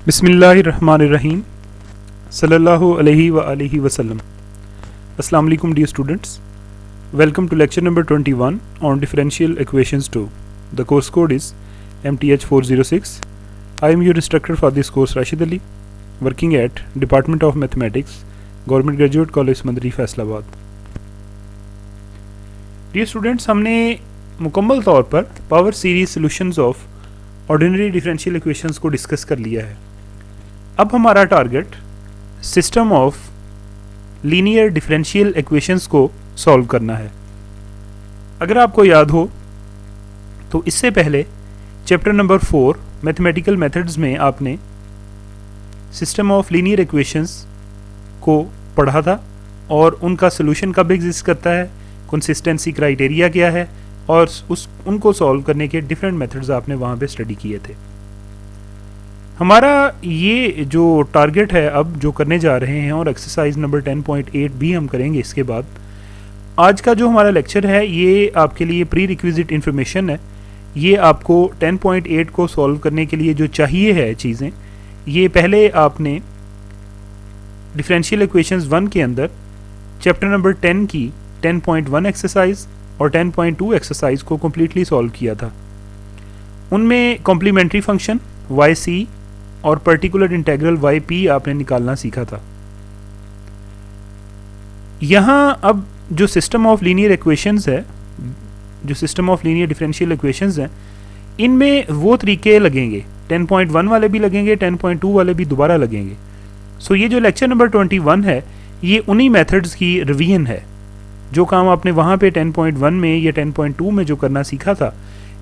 बिस्मिल्लाहिर्रहमानिर्रहीम सल्लल्लाहु अलैहि व आलिहि वसल्लम। अस्सलाम वालेकुम dear students, welcome to lecture number 21 on differential equations 2. The course code is MTH406. I am your instructor for this course Rashid Ali, working at Department of Mathematics, Government Graduate College Mandri Faisalabad. Dear students, हमने मुकम्मल तौर पर power series solutions of ordinary differential equations को discuss कर लिया है। अब हमारा target system of linear differential equations को सॉल्व करना है। अगर आपको याद हो तो इससे पहले चैप्टर नंबर 4 मैथमेटिकल मेथड्स में आपने सिस्टम ऑफ लीनियर इक्वेशंस को पढ़ा था और उनका सॉल्यूशन कब एग्जिस्ट करता है, कंसिस्टेंसी क्राइटेरिया क्या है और उनको सॉल्व करने के डिफरेंट मेथड्स आपने वहाँ पे स्टडी किए थे। हमारा ये जो टारगेट है अब जो करने जा रहे हैं और एक्सरसाइज नंबर 10.8 भी हम करेंगे इसके बाद। आज का जो हमारा लेक्चर है ये आपके लिए प्री रिक्विजिट इन्फॉर्मेशन है। ये आपको 10.8 को सॉल्व करने के लिए जो चाहिए है चीज़ें, ये पहले आपने डिफरेंशियल इक्वेशंस 1 के अंदर चैप्टर नंबर 10 की 10.1 एक्सरसाइज और 10.2 एक्सरसाइज को कम्प्लीटली सॉल्व किया था। उनमें कॉम्प्लीमेंट्री फंक्शन yc और पर्टिकुलर इंटेग्रल yp आपने निकालना सीखा था। यहाँ अब जो सिस्टम ऑफ लीनियर इक्वेशंस है, जो system of linear differential equations हैं, इनमें वो तरीके लगेंगे, 10.1 वाले भी लगेंगे, 10.2 वाले भी दोबारा लगेंगे। सो ये जो लेक्चर नंबर 21 है ये उन्हीं मेथड्स की रिवीजन है। जो काम आपने वहाँ पे 10.1 में या 10.2 में जो करना सीखा था,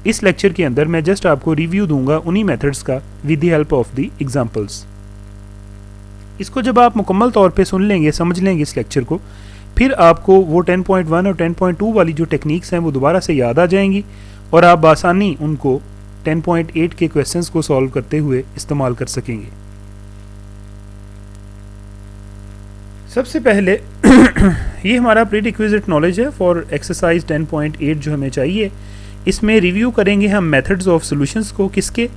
इस लेक्चर के अंदर मैं जस्ट आपको रिव्यू दूंगा उन्हीं मेथड्स का with the help of the examples. इसको जब आप मुकम्मल तौर पे सुन लेंगे, समझ लेंगे इस लेक्चर को, फिर आपको वो 10.1 और 10.2 वाली जो टेक्निक्स हैं वो दोबारा से याद आ जाएंगी और आप आसानी उनको 10.8 के क्वेश्चंस को सॉल्व करते हुए इस्तेमाल कर सकेंगे। सबसे पहले ये हमारा प्री रिक्विजिट नॉलेज है फॉर एक्सरसाइज 10.8 जो हमें चाहिए। इसमें रिव्यू करेंगे हम मेथड्स ऑफ सॉल्यूशंस को, किसके,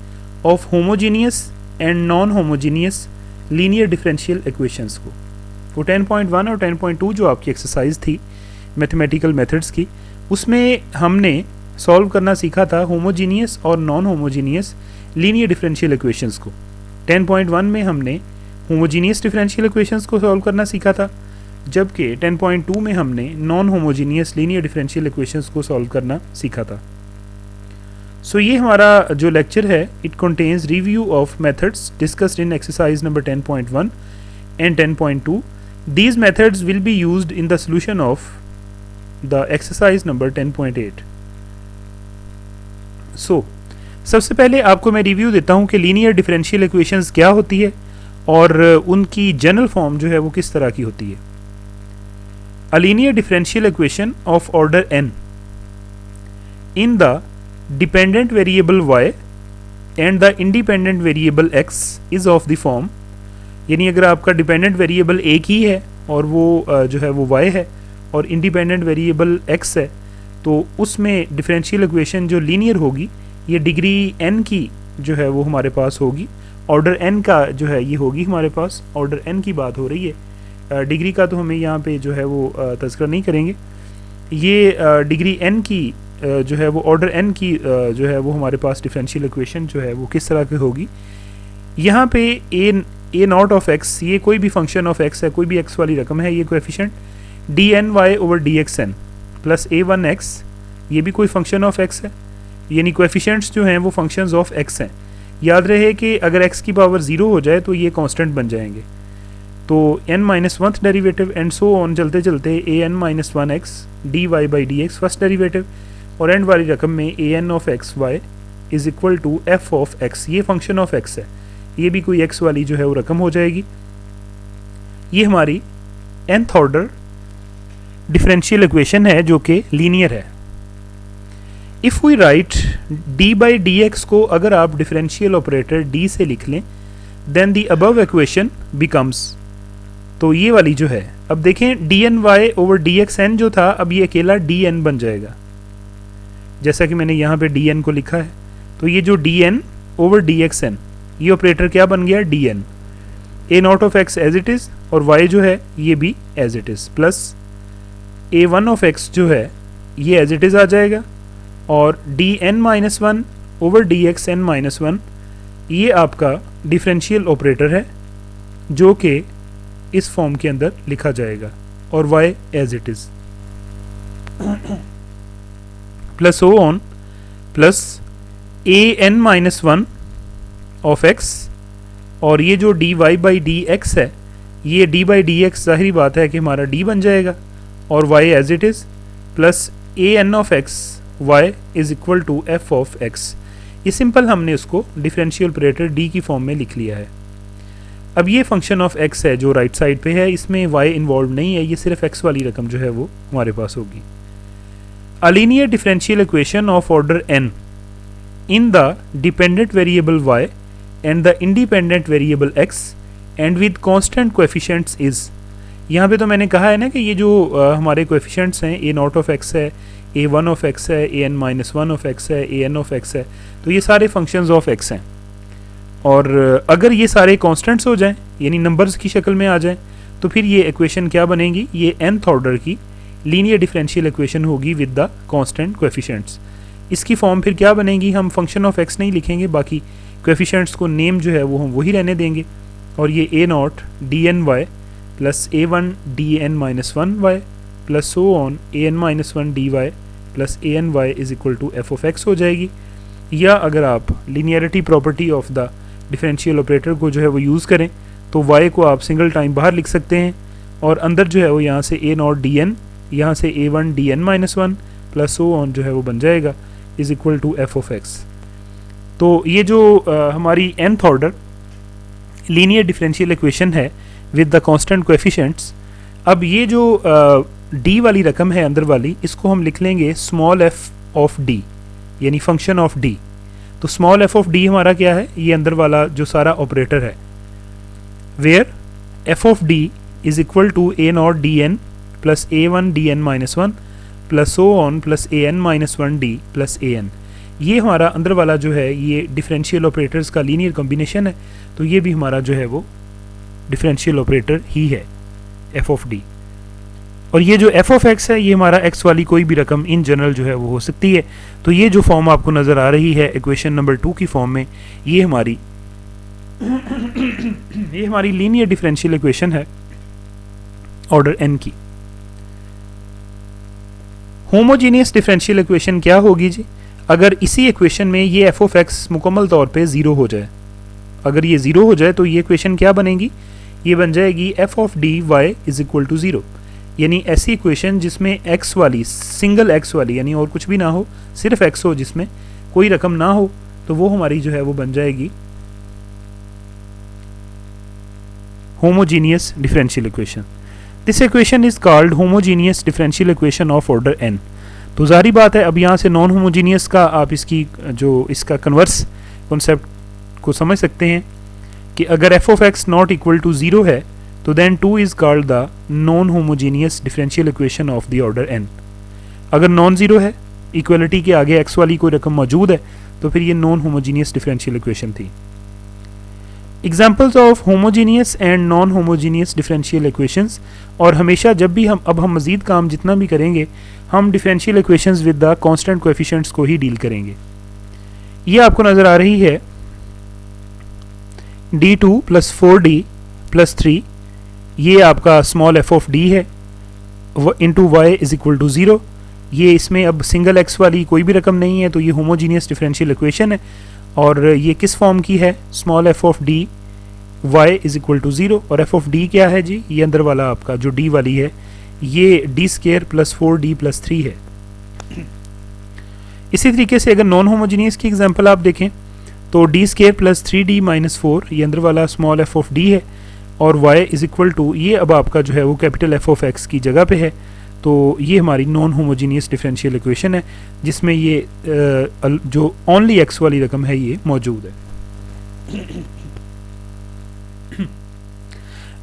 of homogeneous and non homogeneous linear differential equations को। वो 10.1 और 10.2 जो आपकी एक्सरसाइज थी मैथमेटिकल मेथड्स की, उसमें हमने सॉल्व करना सीखा था होमोजीनियस और non homogeneous linear differential equations को। 10.1 में हमने होमोजीनियस डिफरेंशियल इक्वेशंस को सॉल्व करना सीखा था, जबकि 10.2 में हमने non homogeneous linear differential equations को सॉल्व करना सीखा था। सो ये हमारा जो लेक्चर है, it contains review of methods discussed in exercise number 10.1 and 10.2. These methods will be used in the solution of the exercise number 10.8. So, सबसे पहले आपको मैं रिव्यू देता हूँ कि लीनियर डिफरेंशियल इक्वेशंस क्या होती है और उनकी जनरल फॉर्म जो है वो किस तरह की होती है। A linear differential equation of order n in the dependent variable y and the independent variable x is of the form, यानी अगर आपका डिपेंडेंट वेरिएबल एक ही है और वो जो है वो y है और इंडिपेंडेंट वेरिएबल x है, तो उसमें डिफरेंशियल इक्वेशन जो लीनियर होगी ये डिग्री n की जो है वो हमारे पास होगी। ऑर्डर n का जो है ये होगी हमारे पास, ऑर्डर n की बात हो रही है, डिग्री का तो हमें यहाँ पे जो है वो तज़किरा नहीं करेंगे। ये डिग्री n की जो है वो ऑर्डर n की जो है वो हमारे पास डिफरेंशियल इक्वेशन जो है वो किस तरह की होगी। यहाँ पे ए नॉट ऑफ एक्स, ये कोई भी फंक्शन ऑफ एक्स है, कोई भी एक्स वाली रकम है, ये coefficient D N Y over D x N plus ए वन एक्स, ये भी कोई फंक्शन ऑफ एक्स है, यानी कोएफिशिएंट्स जो हैं वो फंक्शंस ऑफ एक्स हैं। याद रहे कि अगर एक्स की पावर 0 हो जाए तो ये कांस्टेंट बन जाएंगे। तो n-1th derivative and so on चलते चलते an-1 x d y by d x first derivative और एंड वाली रकम में an of x y is equal to F of x, ये फंक्शन ऑफ एक्स है, ये भी कोई x वाली जो है वो रकम हो जाएगी। ये हमारी nth ऑर्डर डिफरेंशियल इक्वेशन है जो कि लीनियर है। If we write d by d x को अगर आप डिफरेंशियल ऑपरेटर d से लिख लें, then the above equation becomes, तो ये वाली जो है, अब देखें d N Y over D x n जो था, अब ये अकेला डी एन बन जाएगा, जैसा कि मैंने यहाँ पे डी एन को लिखा है। तो ये जो d n over D x n ये ऑपरेटर क्या बन गया, d n. A naught of x as it is और वाई जो है ये भी as it is, plus A one of x जो है ये एज इट इज़ आ जाएगा, और d N minus one over D x n minus one ये आपका डिफरेंशियल ऑपरेटर है जो कि इस फॉर्म के अंदर लिखा जाएगा, और y as it is plus o on plus A N minus one of x, और ये जो d y by d x है ये d बाई डी एक्स ज़ाहिरी बात है कि हमारा d बन जाएगा, और y as it is plus A n of x y is equal to F of x. ये सिंपल हमने उसको डिफरेंशियल ऑपरेटर d की फॉर्म में लिख लिया है। अब ये फंक्शन ऑफ x है जो राइट साइड पे है, इसमें y इन्वॉल्व नहीं है, ये सिर्फ x वाली रकम जो है वो हमारे पास होगी। A linear differential equation of order n in the dependent variable y and the independent variable x and with constant coefficients is. यहाँ पे तो मैंने कहा है ना कि ये जो हमारे कोएफिशिएंट्स हैं, ए नॉट ऑफ x है, ए वन ऑफ x है, A N minus one of x है, ए एन ऑफ x है, तो ये सारे फंक्शंस ऑफ x हैं। और अगर ये सारे कांस्टेंट्स हो जाएं यानी नंबर्स की शक्ल में आ जाएं तो फिर ये इक्वेशन क्या बनेगी, ये nth ऑर्डर की लीनियर डिफरेंशियल इक्वेशन होगी विद द कांस्टेंट कोएफिशिएंट्स। इसकी फॉर्म फिर क्या बनेगी, हम फंक्शन ऑफ x नहीं लिखेंगे, बाकी कोएफिशिएंट्स को नेम जो है वो हम वही रहने देंगे, और ये A not D N Y plus A one D N minus one Y plus so on A N minus one D Y plus A N Y is equal to F of X हो जाएगी। या अगर आप linearity property of the differential operator को जो है वो use करें तो y को आप सिंगल टाइम बाहर लिख सकते हैं, और अंदर जो है वो यहाँ से ए नॉट डी एन, यहाँ से A one D N minus one plus so on जो है वो बन जाएगा is equal to F of X. तो ये जो हमारी nth order linear differential equation है विद द कांस्टेंट कोएफिशिएंट्स, अब ये जो d वाली रकम है अंदर वाली, इसको हम लिख लेंगे स्मॉल f ऑफ d यानी फंक्शन ऑफ d। तो स्मॉल f ऑफ d हमारा क्या है, ये अंदर वाला जो सारा ऑपरेटर है, where f of d is equal to A not D N plus A one D N minus one plus so on plus A N minus one D plus A N. ये हमारा अंदर वाला जो है ये differential operators का linear combination है, तो ये भी हमारा जो है वो डिफरेंशियल ऑपरेटर ही है f ऑफ d। और ये जो f ऑफ x है ये हमारा x वाली कोई भी रकम इन जनरल जो है वो हो सकती है। तो ये जो फॉर्म आपको नज़र आ रही है इक्वेशन नंबर 2 की फॉर्म में, ये हमारी लीनियर डिफरेंशियल इक्वेशन है ऑर्डर n की। होमोजीनियस डिफरेंशियल इक्वेशन क्या होगी जी, अगर इसी इक्वेशन में ये f ऑफ x मुकम्मल तौर पे ज़ीरो हो जाए, अगर ये ज़ीरो हो जाए तो ये इक्वेशन क्या बनेगी, ये बन जाएगी f of D Y is equal to zero. यानी ऐसी इक्वेशन जिसमें x वाली, सिंगल x वाली यानी और कुछ भी ना हो, सिर्फ x हो, जिसमें कोई रकम ना हो, तो वो हमारी जो है वो बन जाएगी homogeneous differential equation. This equation is called homogeneous differential equation of order n। तो जारी बात है अब यहाँ से नॉन होमोजीनियस का आप इसकी जो इसका कन्वर्स कॉन्सेप्ट को समझ सकते हैं कि अगर f of x not equal to zero है तो then 2 is called the non homogeneous differential equation of the order n। अगर नॉन ज़ीरो है, इक्वलिटी के आगे x वाली कोई रकम मौजूद है, तो फिर ये नॉन होमोजीनियस डिफरेंशियल इक्वेशन थी। Examples of homogeneous and non homogeneous differential equations, और हमेशा जब भी हम मज़ीद काम जितना भी करेंगे हम differential equations with the constant coefficients को ही डील करेंगे। ये आपको नज़र आ रही है d2 प्लस 4d प्लस 3, ये आपका स्मॉल f ऑफ d है into Y is equal to zero. ये इसमें अब सिंगल x वाली कोई भी रकम नहीं है, तो ये होमोजीनियस डिफरेंशियल इक्वेशन है, और ये किस फॉर्म की है, small f of d y is equal to zero. और f ऑफ d क्या है जी, ये अंदर वाला आपका जो d वाली है ये d square plus 4d plus 3 है। इसी तरीके से अगर नॉन होमोजीनियस की एग्जांपल आप देखें तो d square plus 3d minus 4, ये अंदर वाला स्मॉल f ऑफ d है, और y इज इक्वल टू, ये अब आपका जो है वो कैपिटल f ऑफ x की जगह पे है। तो ये हमारी नॉन होमोजीनियस डिफरेंशियल इक्वेशन है जिसमें ये जो ओनली x वाली रकम है ये मौजूद है।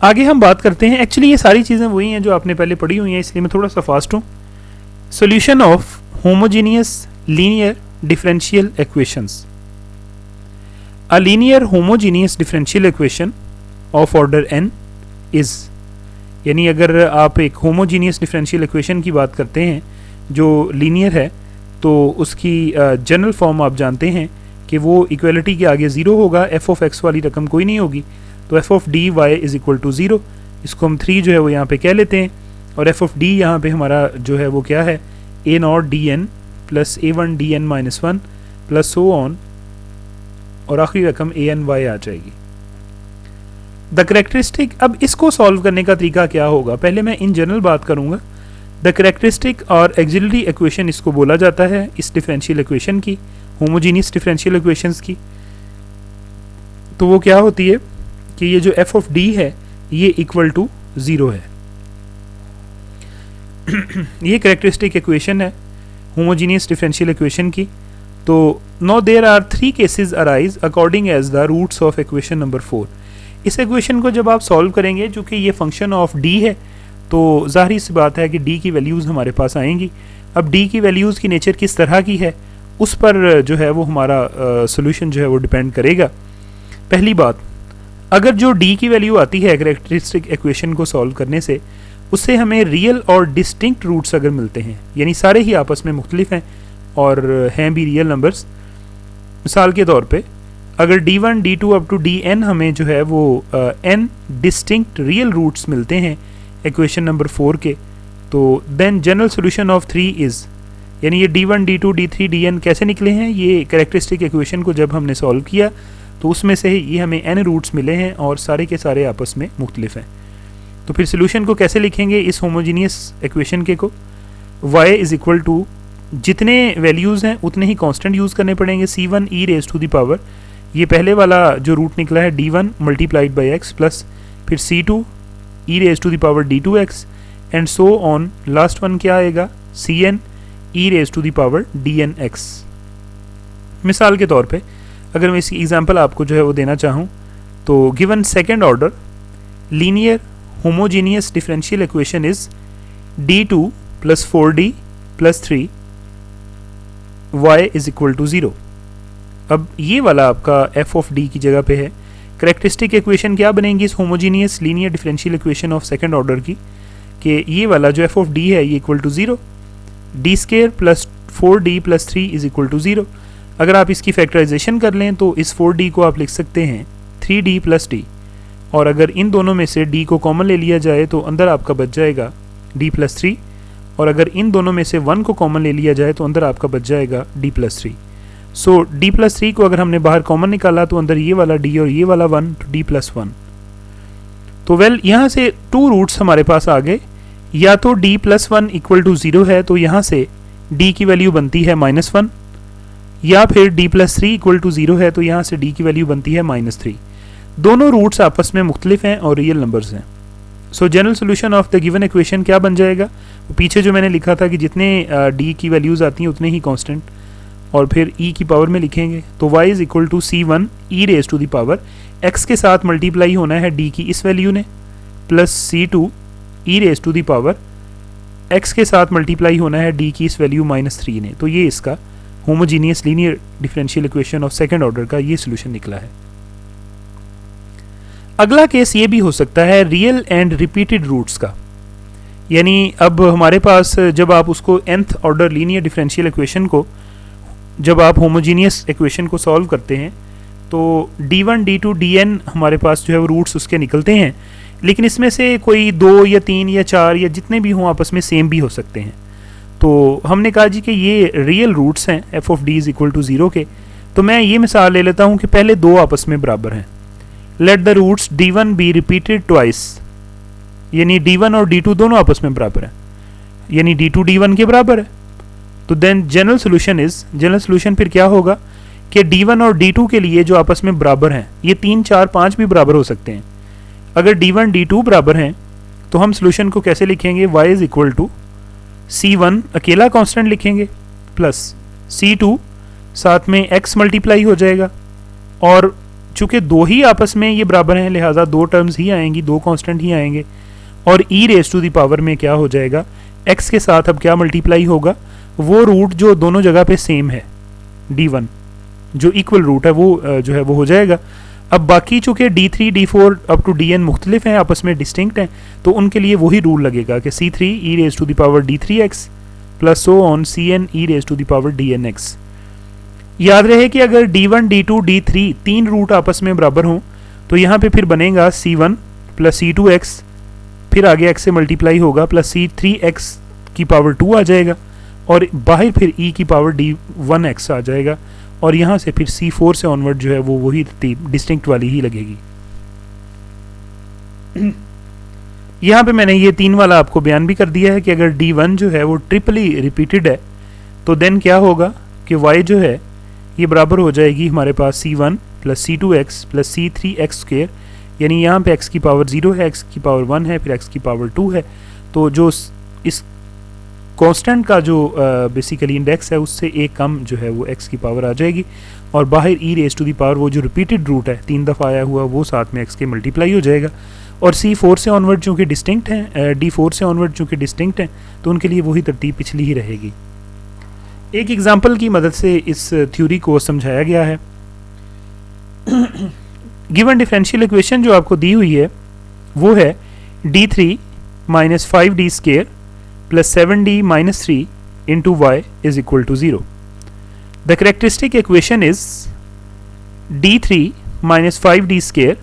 आगे हम बात करते हैं, एक्चुअली ये सारी चीज़ें वही हैं जो आपने पहले पढ़ी हुई हैं, इसलिए मैं थोड़ा सा फास्ट हूँ। Solution of homogeneous linear differential equations. A linear homogeneous differential equation of order n is, यानी अगर आप एक होमोजीनियस डिफरेंशियल इक्वेशन की बात करते हैं जो लीनियर है, तो उसकी जनरल फॉर्म आप जानते हैं कि वो इक्वलिटी के आगे ज़ीरो होगा, एफ ऑफ एक्स वाली रकम कोई नहीं होगी, तो F of D Y is equal to zero. इसको हम 3 जो है वो यहाँ पे कह लेते हैं, और एफ ऑफ डी यहाँ पे हमारा जो है वो क्या है, A not D N plus A one D N minus one plus so on, और आखिरी रकम ए एन वाई आ जाएगी। द करेक्टरिस्टिक, अब इसको सॉल्व करने का तरीका क्या होगा, पहले मैं इन जनरल बात करूँगा। द करेक्टरिस्टिक और एक्सिलरी इक्वेशन इसको बोला जाता है, इस डिफरेंशियल इक्वेशन की, होमोजीनियस डिफरेंशियल इक्वेशंस की। तो वो क्या होती है कि ये जो एफ ऑफ डी है ये इक्वल टू ज़ीरो है। ये करेक्टरिस्टिक इक्वेशन है होमोजीनियस डिफरेंशियल इक्वेशन की। तो no there are 3 cases arise according as the roots of equation number 4। इस इक्वेशन को जब आप सॉल्व करेंगे, चूँकि ये फंक्शन ऑफ डी है, तो ज़ाहिर सी बात है कि डी की वैल्यूज़ हमारे पास आएंगी। अब डी की वैल्यूज़ की नेचर किस तरह की है उस पर जो है वो हमारा सोल्यूशन जो है वो डिपेंड करेगा। पहली बात, अगर जो डी की वैल्यू आती है कैरेक्टरिस्टिक इक्वेशन को सॉल्व करने से, उससे हमें रियल और डिस्टिंक्ट रूट्स अगर मिलते हैं, यानी सारे ही आपस में मुख्तलिफ हैं और हैं भी रियल नंबर्स। मिसाल के तौर पे अगर d1 d2 up to dn हमें जो है वो n डिस्टिंक्ट रियल रूट्स मिलते हैं इक्वेशन नंबर 4 के, तो then general solution of 3 is, यानी ये d1 d2 d3 dn कैसे निकले हैं, ये कैरेक्टरिस्टिक इक्वेशन को जब हमने सॉल्व किया तो उसमें से ये हमें n रूट्स मिले हैं और सारे के सारे आपस में मुख्तलिफ हैं। तो फिर सोल्यूशन को कैसे लिखेंगे इस होमोजीनियस इक्वेशन के को, y इज़ इक्वल टू, जितने वैल्यूज़ हैं उतने ही कांस्टेंट यूज़ करने पड़ेंगे, c1 e raise to the power, ये पहले वाला जो रूट निकला है d1 multiplied by x plus फिर c2 e raise to the power d2x and so on, last one क्या आएगा, cn e raise to the power dnx। मिसाल के तौर पे अगर मैं इसकी एग्जांपल आपको जो है वो देना चाहूँ, तो given second order linear homogeneous differential equation is d2 plus 4d plus 3 y is equal to 0। अब ये वाला आपका f ऑफ d की जगह पे है। करेक्टरिस्टिक इक्वेशन क्या बनेगी इस homogeneous linear differential equation of second order की, कि ये वाला जो f ऑफ d है ये equal to 0, D square plus 4d plus 3 is equal to 0। अगर आप इसकी फैक्टराइजेशन कर लें तो इस 4d को आप लिख सकते हैं 3d प्लस d, और अगर इन दोनों में से d को कॉमन ले लिया जाए तो अंदर आपका बच जाएगा d प्लस 3, और अगर इन दोनों में से 1 को कॉमन ले लिया जाए तो अंदर आपका बच जाएगा d प्लस 3। सो d प्लस 3 को अगर हमने बाहर कॉमन निकाला तो अंदर ये वाला d और ये वाला 1, तो d प्लस 1। तो वेल यहाँ से 2 रूट्स हमारे पास आ गए, या तो d प्लस 1 इक्वल टू 0 है तो यहाँ से d की वैल्यू बनती है -1, या फिर d प्लस 3 इक्वल टू 0 है तो यहाँ से d की वैल्यू बनती है -3। दोनों रूट्स आपस में मुख्तलिफ हैं और रियल नंबर्स हैं। सो general solution of the given equation क्या बन जाएगा, पीछे जो मैंने लिखा था कि जितने d की वैल्यूज़ आती हैं उतने ही कांस्टेंट, और फिर e की पावर में लिखेंगे, तो y is equal to c1 e raise to the power, x के साथ मल्टीप्लाई होना है d की इस वैल्यू ने, plus c2 e raise to the power, x के साथ मल्टीप्लाई होना है d की इस वैल्यू -3 ने। तो ये इसका homogeneous linear differential equation of second order का ये सोल्यूशन निकला है। अगला केस ये भी हो सकता है रियल एंड रिपीटेड रूट्स का, यानी अब हमारे पास जब आप उसको nth order linear differential equation को, जब आप होमोजीनियस इक्वेशन को सॉल्व करते हैं तो d1 d2 dn हमारे पास जो है वो रूट्स उसके निकलते हैं, लेकिन इसमें से कोई 2 या 3 या 4 या जितने भी हों आपस में सेम भी हो सकते हैं। तो हमने कहा जी कि ये रियल रूट्स हैं f of d is equal to 0 के। तो मैं ये मिसाल ले लेता हूँ कि पहले 2 आपस में बराबर हैं। Let the roots d1 be repeated twice, यानी d1 और d2 दोनों आपस में बराबर हैं, यानी d2 d1 के बराबर है। तो then general solution is, general solution फिर क्या होगा कि d1 और d2 के लिए जो आपस में बराबर हैं, ये 3 4 5 भी बराबर हो सकते हैं। अगर d1 d2 बराबर हैं तो हम सोल्यूशन को कैसे लिखेंगे, y is equal to c1 अकेला कांस्टेंट लिखेंगे प्लस c2 साथ में x मल्टीप्लाई हो जाएगा, और चूंकि 2 ही आपस में ये बराबर हैं लिहाजा 2 टर्म्स ही आएंगी, 2 कांस्टेंट ही आएंगे, और e raise to the power में क्या हो जाएगा, x के साथ अब क्या मल्टीप्लाई होगा, वो रूट जो दोनों जगह पे सेम है d1, जो इक्वल रूट है वो जो है वो हो जाएगा। अब बाकी चूँकि D3 D4 up to Dn मुख्तलिफ हैं, आपस में डिस्टिंक्ट हैं, तो उनके लिए वही रूल लगेगा कि C3 e raise to the power D3x plus so on Cn e raise to the power Dnx। याद रहे कि अगर D1 D2 D3 तीन रूट आपस में बराबर हों तो यहाँ पे फिर बनेगा C1 प्लस C2x, फिर आगे x से मल्टीप्लाई होगा प्लस C3x की पावर 2 आ जाएगा, और बाहर फिर e की पावर D1x आ जाएगा, और यहाँ से फिर C4 से ऑनवर्ड जो है वो वही डिस्टिंक्ट वाली ही लगेगी। यहाँ पे मैंने ये 3 वाला आपको बयान भी कर दिया है कि अगर D1 जो है वो ट्रिपली रिपीटेड है तो देन क्या होगा कि y जो है ये बराबर हो जाएगी हमारे पास C1 plus C2x plus C3x square, यानी यहाँ पे x की पावर 0 है, x की पावर 1 है, फिर x की पावर 2 है, तो जो इस कांस्टेंट का जो बेसिकली इंडेक्स है उससे एक कम जो है वो x की पावर आ जाएगी, और बाहर e raise to the power वो जो रिपीटेड रूट है 3 दफ़ा आया हुआ वो साथ में x के मल्टीप्लाई हो जाएगा। और C4 से ऑनवर्ड चूँकि डिस्टिंक्ट हैं, D4 से ऑनवर्ड चूँकि डिस्टिंक्ट हैं, तो उनके लिए वही तरतीब पिछली ही रहेगी। एक एग्जांपल की मदद से इस थ्योरी को समझाया गया है। गिवन डिफरेंशियल इक्वेशन जो आपको दी हुई है वो है D3 minus 5D square plus 7D minus 3 into Y is equal to 0। The characteristic equation is D3 minus 5D square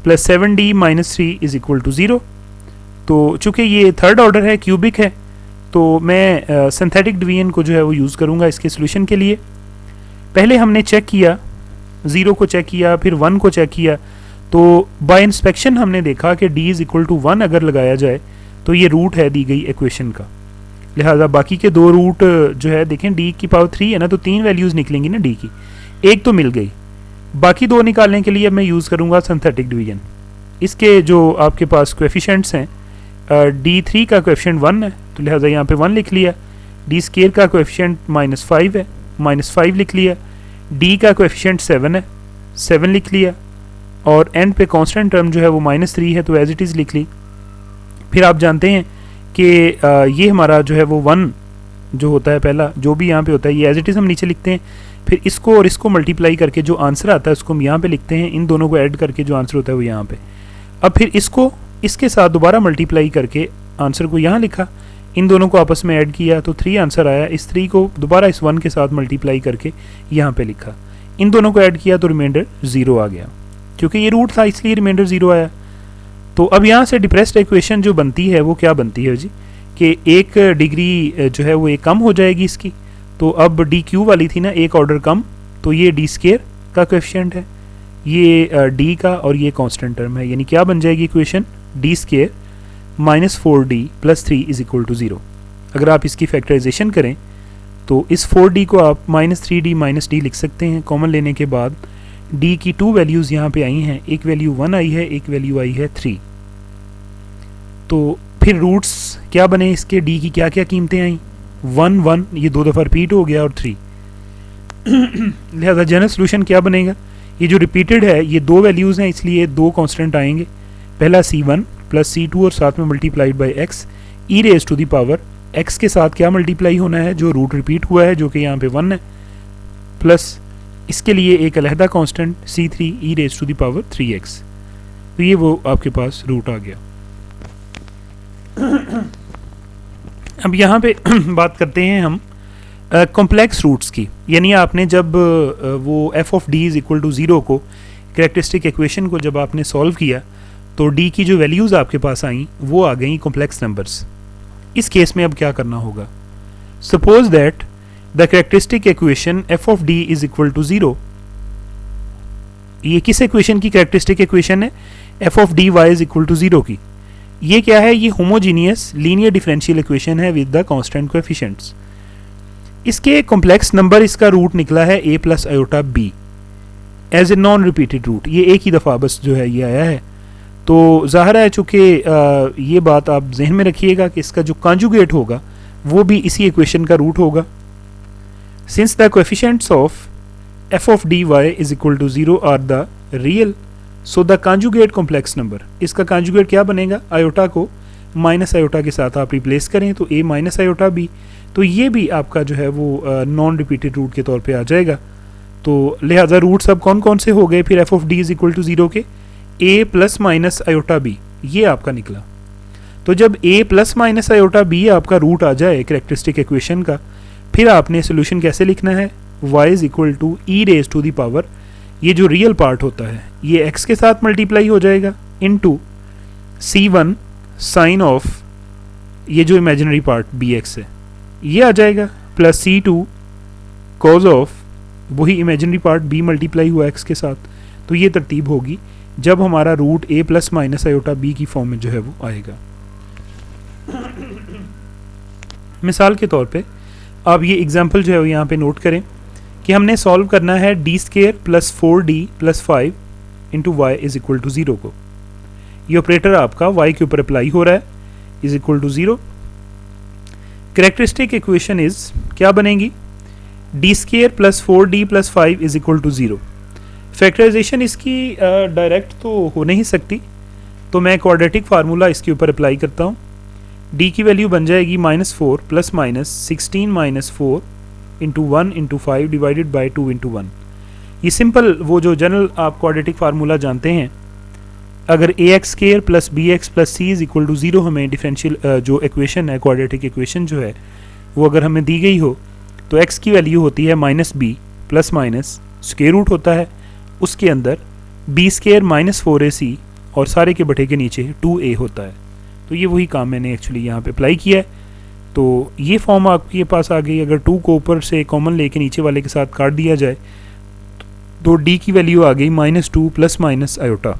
plus 7D minus 3 is equal to 0। तो चूँकि ये थर्ड ऑर्डर है, क्यूबिक है, तो मैं सिंथेटिक डिवीजन को जो है वो यूज़ करूँगा इसके सोल्यूशन के लिए। पहले हमने चेक किया, 0 को चेक किया, फिर 1 को चेक किया, तो बाय इंस्पेक्शन हमने देखा कि d इज़ इक्वल टू 1 अगर लगाया जाए तो ये रूट है दी गई इक्वेशन का। लिहाजा बाकी के दो रूट जो है देखें, d की पावर 3 है ना, तो 3 वैल्यूज़ निकलेंगी ना d की, एक तो मिल गई। बाकी दो निकालने के लिए अब मैं यूज़ करूँगा सिंथेटिक डिवीजन। इसके जो आपके पास कोएफिशिएंट्स हैं, D3 का कोएफिशिएंट 1 है तो लिहाजा यहाँ पे 1 लिख लिया, D स्केयर का कोएफिशिएंट -5 है, -5 लिख लिया, D का कोएफिशिएंट 7 है, 7 लिख लिया, और एंड पे कांस्टेंट टर्म जो है वो -3 है तो एज इट इज़ लिख ली। फिर आप जानते हैं कि ये हमारा जो है वो 1 जो होता है पहला, जो भी यहाँ पे होता है ये एज इट इज़ हम नीचे लिखते हैं, फिर इसको और इसको मल्टीप्लाई करके जो आंसर आता है उसको हम यहाँ पे लिखते हैं, इन दोनों को ऐड करके जो आंसर होता है वो यहाँ पे। अब फिर इसको इसके साथ दोबारा मल्टीप्लाई करके आंसर को यहाँ लिखा, इन दोनों को आपस में ऐड किया तो 3 आंसर आया। इस 3 को दोबारा इस 1 के साथ मल्टीप्लाई करके यहाँ पे लिखा, इन दोनों को ऐड किया तो रिमाइंडर 0 आ गया, क्योंकि ये रूट था इसलिए रिमाइंडर 0 आया। तो अब यहाँ से डिप्रेस्ड इक्वेशन जो बनती है वो क्या बनती है जी, कि एक डिग्री जो है वो एक कम हो जाएगी इसकी, तो अब डी क्यू वाली थी ना एक ऑर्डर कम, तो ये डी स्केयर का कोएफिशिएंट है, ये डी का, और ये कांस्टेंट टर्म है, यानी क्या बन जाएगी equation, D square -4d plus 3 is equal to 0। अगर आप इसकी फैक्टराइजेशन करें तो इस 4d को आप -3d -d लिख सकते हैं। कॉमन लेने के बाद d की 2 वैल्यूज़ यहाँ पे आई हैं, एक वैल्यू 1 आई है, एक वैल्यू आई है 3। तो फिर रूट्स क्या बने इसके, d की क्या क्या कीमतें आई, 1 1 ये 2 दफ़ा रिपीट हो गया, और 3। लिहाजा जनरल सोल्यूशन क्या बनेगा, ये जो रिपीटेड है ये 2 वैल्यूज़ हैं इसलिए 2 कांस्टेंट आएंगे, पहला C1 प्लस C2 और साथ में multiplied by x e raise to the power x के साथ क्या मल्टीप्लाई होना है, जो रूट रिपीट हुआ है जो कि यहाँ पे 1 है, प्लस इसके लिए एक अलहदा constant C3 e raise to the power 3x। तो ये वो आपके पास रूट आ गया। अब यहाँ पे बात करते हैं हम कॉम्प्लेक्स रूट्स की, यानी आपने जब वो f of d is equal to 0 को, कैरेक्टरिस्टिक इक्वेशन को जब आपने सॉल्व किया तो d की जो वैल्यूज़ आपके पास आई वो आ गई कॉम्प्लेक्स नंबर्स। इस केस में अब क्या करना होगा, suppose that the characteristic equation f of d is equal to 0। ये किस इक्वेशन की कैरेक्टरिस्टिक इक्वेशन है, f of dy is equal to 0 की। ये क्या है, ये होमोजीनियस लीनियर डिफरेंशियल इक्वेशन है विद द कांस्टेंट कोएफिशिएंट्स। इसके कॉम्प्लेक्स नंबर इसका रूट निकला है a plus iota b as a non repeated root, ये एक ही दफ़ा बस जो है ये आया है। तो ज़ाहिर है चूँकि ये बात आप जहन में रखिएगा कि इसका जो कॉन्जुगेट होगा वो भी इसी इक्वेशन का रूट होगा। Since the coefficients of f of dy is equal to 0 are the real, so the conjugate complex number, इसका कॉन्जुगेट क्या बनेगा, आयोटा को माइनस आयोटा के साथ आप रिप्लेस करें तो a माइनस आयोटा b, तो ये भी आपका जो है वो नॉन रिपीटेड रूट के तौर पे आ जाएगा। तो लिहाजा रूट्स अब कौन कौन से हो गए फिर F of D is equal to 0 के, a plus minus iota B, ये आपका निकला। तो जब a plus minus iota B आपका रूट आ जाए कैरेक्टरिस्टिक इक्वेशन का, फिर आपने सोल्यूशन कैसे लिखना है, y is equal to E raise to the power, ये जो रियल पार्ट होता है ये x के साथ मल्टीप्लाई हो जाएगा इनटू c1 साइन ऑफ ये जो इमेजिनरी पार्ट bx है ये आ जाएगा, प्लस c2 कॉज ऑफ वही इमेजिनरी पार्ट b मल्टीप्लाई हुआ x के साथ। तो ये तरतीब होगी जब हमारा root a plus minus iota b की फॉर्म में जो है वो आएगा। मिसाल के तौर पे आप ये एग्जांपल जो है वो यहाँ पे नोट करें कि हमने सॉल्व करना है D square plus 4d plus 5 into Y is equal to 0 को। ये ऑपरेटर आपका y के ऊपर अप्लाई हो रहा है, is equal to 0। Characteristic equation is क्या बनेगी, D square plus 4d plus 5 is equal to 0। Factorization इसकी डायरेक्ट तो हो नहीं सकती, तो मैं क्वाड्रेटिक फार्मूला इसके ऊपर अप्लाई करता हूँ। d की वैल्यू बन जाएगी -4 plus minus 16 minus 4 into 1 into 5 divided by 2 into 1। ये सिंपल वो जो जनरल आप क्वाड्रेटिक फार्मूला जानते हैं, अगर A X square plus B X plus C is equal to 0 हमें डिफरेंशियल जो इक्वेशन है क्वाड्रेटिक इक्वेशन जो है वो अगर हमें दी गई हो, तो x की वैल्यू होती है minus B plus minus square root होता है उसके अंदर बी स्केयर माइनस 4ac और सारे के बटे के नीचे 2a होता है। तो ये वही काम मैंने एक्चुअली यहाँ पे अप्लाई किया है। तो ये फॉर्म आपके पास आ गई। अगर 2 को ऊपर से कॉमन लेके नीचे वाले के साथ काट दिया जाए तो d की वैल्यू आ गई -2 प्लस माइनस आयोटा।